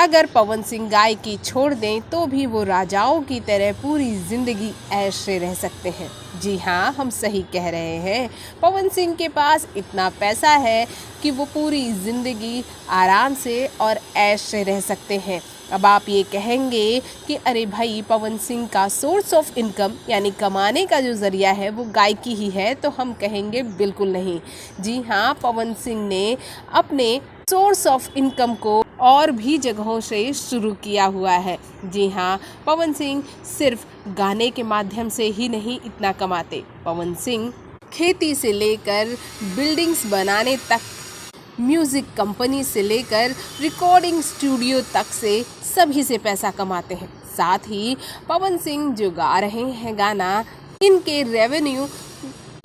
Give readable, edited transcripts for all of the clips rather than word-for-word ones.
अगर पवन सिंह गायकी छोड़ दें तो भी वो राजाओं की तरह पूरी जिंदगी ऐश से रह सकते हैं। जी हाँ, हम सही कह रहे हैं। पवन सिंह के पास इतना पैसा है कि वो पूरी जिंदगी आराम से और ऐश से रह सकते हैं। अब आप ये कहेंगे कि अरे भाई, पवन सिंह का सोर्स ऑफ इनकम यानी कमाने का जो ज़रिया है वो गायकी ही है, तो हम कहेंगे बिल्कुल नहीं। जी हाँ, पवन सिंह ने अपने सोर्स ऑफ इनकम को और भी जगहों से शुरू किया हुआ है। जी हाँ, पवन सिंह सिर्फ गाने के माध्यम से ही नहीं इतना कमाते। पवन सिंह खेती से लेकर बिल्डिंग्स बनाने तक, म्यूज़िक कंपनी से लेकर रिकॉर्डिंग स्टूडियो तक से सभी से पैसा कमाते हैं। साथ ही पवन सिंह जो गा रहे हैं गाना, इनके रेवेन्यू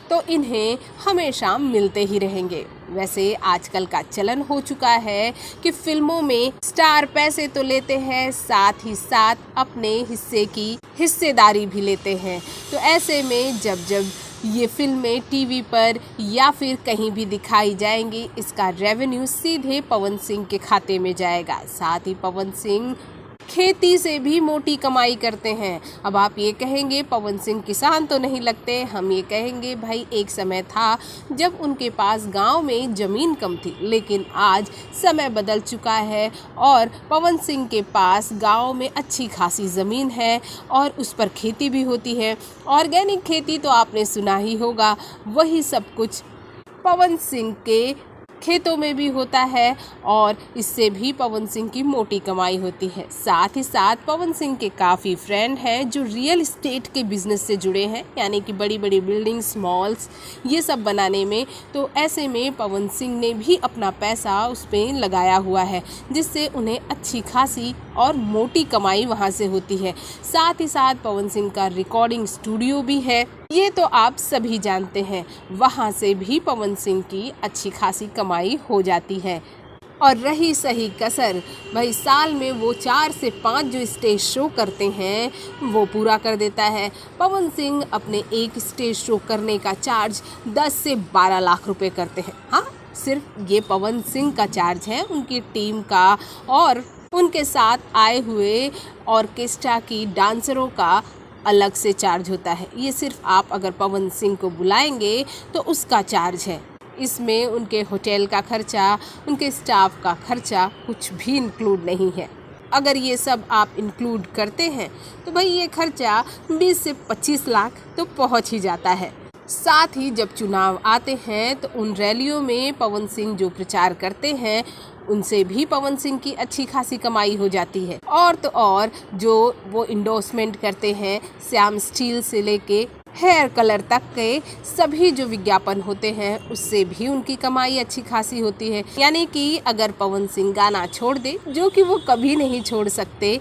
तो इन्हें हमेशा मिलते ही रहेंगे। वैसे आजकल का चलन हो चुका है कि फिल्मों में स्टार पैसे तो लेते हैं, साथ ही साथ अपने हिस्से की हिस्सेदारी भी लेते हैं। तो ऐसे में जब जब ये फिल्में टीवी पर या फिर कहीं भी दिखाई जाएंगी, इसका रेवेन्यू सीधे पवन सिंह के खाते में जाएगा। साथ ही पवन सिंह खेती से भी मोटी कमाई करते हैं। अब आप ये कहेंगे पवन सिंह किसान तो नहीं लगते। हम ये कहेंगे भाई, एक समय था जब उनके पास गांव में ज़मीन कम थी, लेकिन आज समय बदल चुका है और पवन सिंह के पास गांव में अच्छी खासी ज़मीन है और उस पर खेती भी होती है। ऑर्गेनिक खेती तो आपने सुना ही होगा, वही सब कुछ पवन सिंह के खेतों में भी होता है और इससे भी पवन सिंह की मोटी कमाई होती है। साथ ही साथ पवन सिंह के काफ़ी फ्रेंड हैं जो रियल एस्टेट के बिज़नेस से जुड़े हैं, यानी कि बड़ी बड़ी बिल्डिंग्स, मॉल्स, ये सब बनाने में। तो ऐसे में पवन सिंह ने भी अपना पैसा उस पर लगाया हुआ है, जिससे उन्हें अच्छी खासी और मोटी कमाई वहाँ से होती है। साथ ही साथ पवन सिंह का रिकॉर्डिंग स्टूडियो भी है, ये तो आप सभी जानते हैं। वहाँ से भी पवन सिंह की अच्छी खासी कमाई हो जाती है। और रही सही कसर, भाई साल में वो 4 से 5 जो स्टेज शो करते हैं वो पूरा कर देता है। पवन सिंह अपने एक स्टेज शो करने का चार्ज 10 से 12 लाख रुपए करते हैं। हाँ, सिर्फ ये पवन सिंह का चार्ज है, उनकी टीम का और उनके साथ आए हुए ऑर्केस्ट्रा की डांसरों का अलग से चार्ज होता है। ये सिर्फ आप अगर पवन सिंह को बुलाएंगे तो उसका चार्ज है। इसमें उनके होटल का खर्चा, उनके स्टाफ का खर्चा कुछ भी इंक्लूड नहीं है। अगर ये सब आप इंक्लूड करते हैं तो भाई ये खर्चा 20 से 25 लाख तो पहुंच ही जाता है। साथ ही जब चुनाव आते हैं तो उन रैलियों में पवन सिंह जो प्रचार करते हैं उनसे भी पवन सिंह की अच्छी खासी कमाई हो जाती है। और तो और जो वो इंडोर्समेंट करते हैं, श्याम स्टील से लेके हेयर कलर तक के सभी जो विज्ञापन होते हैं, उससे भी उनकी कमाई अच्छी खासी होती है। यानी कि अगर पवन सिंह गाना छोड़ दे, जो कि वो कभी नहीं छोड़ सकते,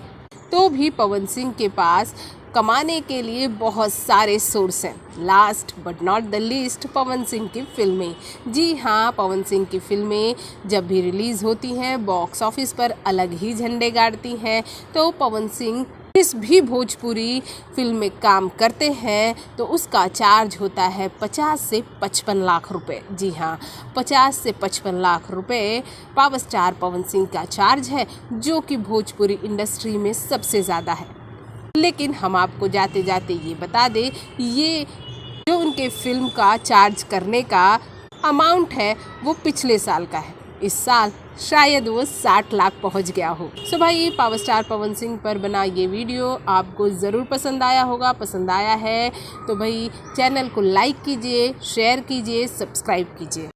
तो भी पवन सिंह के पास कमाने के लिए बहुत सारे सोर्स हैं। Last but not the least, Pawan Singh की फिल्में। जी हाँ, पवन सिंह की फिल्में जब भी रिलीज़ होती हैं बॉक्स ऑफिस पर अलग ही झंडे गाड़ती हैं। तो पवन सिंह जिस भी भोजपुरी फिल्म में काम करते हैं तो उसका चार्ज होता है 50 से 55 लाख रुपए। जी हाँ, 50 से 55 लाख रुपए पावर स्टार पवन सिंह का चार्ज है, जो कि भोजपुरी इंडस्ट्री में सबसे ज़्यादा है। लेकिन हम आपको जाते जाते ये बता दें, ये जो उनके फिल्म का चार्ज करने का अमाउंट है वो पिछले साल का है। इस साल शायद वो 60 लाख पहुंच गया हो। सो भाई, पावर स्टार पवन सिंह पर बना ये वीडियो आपको ज़रूर पसंद आया होगा। पसंद आया है तो भाई चैनल को लाइक कीजिए, शेयर कीजिए, सब्सक्राइब कीजिए।